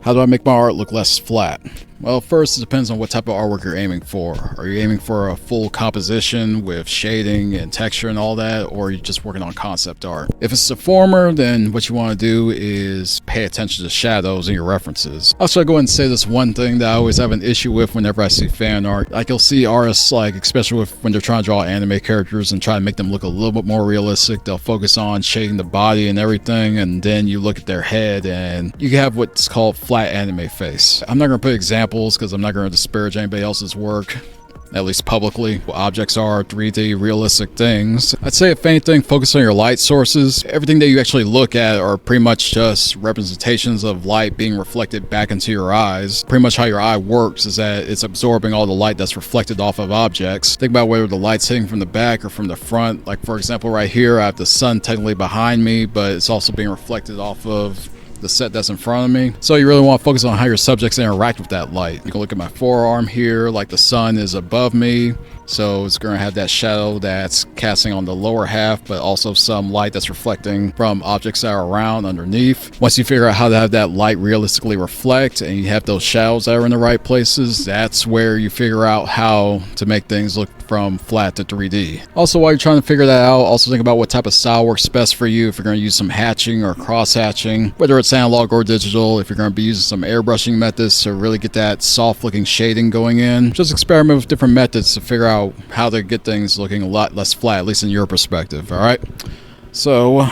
How do I make my art look less flat? Well, first, it depends on what type of artwork you're aiming for. Are you aiming for a full composition with shading and texture and all that, or are you just working on concept art? If it's the former, then what you want to do is pay attention to shadows in your references. I'll try to go ahead and say this one thing that I always have an issue with whenever I see fan art. Like, you'll see artists, like, especially when they're trying to draw anime characters and try to make them look a little bit more realistic, they'll focus on shading the body and everything, and then you look at their head and you have what's called flat anime face. I'm not going to put examples because I'm not going to disparage anybody else's work, at least publicly. Objects are 3D realistic things. I'd say if anything, focus on your light sources. Everything that you actually look at are pretty much just representations of light being reflected back into your eyes. Pretty much how your eye works is that it's absorbing all the light that's reflected off of objects. Think about whether the light's hitting from the back or from the front. Like, for example, right here I have the sun technically behind me, but it's also being reflected off of the set that's in front of me. So you really want to focus on how your subjects interact with that light. You can look at my forearm here, like the sun is above me, so it's going to have that shadow that's casting on the lower half, but also some light that's reflecting from objects that are around underneath. Once you figure out how to have that light realistically reflect and you have those shadows that are in the right places, that's where you figure out how to make things look from flat to 3D. Also, while you're trying to figure that out, also think about what type of style works best for you. If you're going to use some hatching or cross hatching, whether it's analog or digital, if you're going to be using some airbrushing methods to really get that soft looking shading going in, just experiment with different methods to figure out how to get things looking a lot less flat, at least in your perspective. All right, so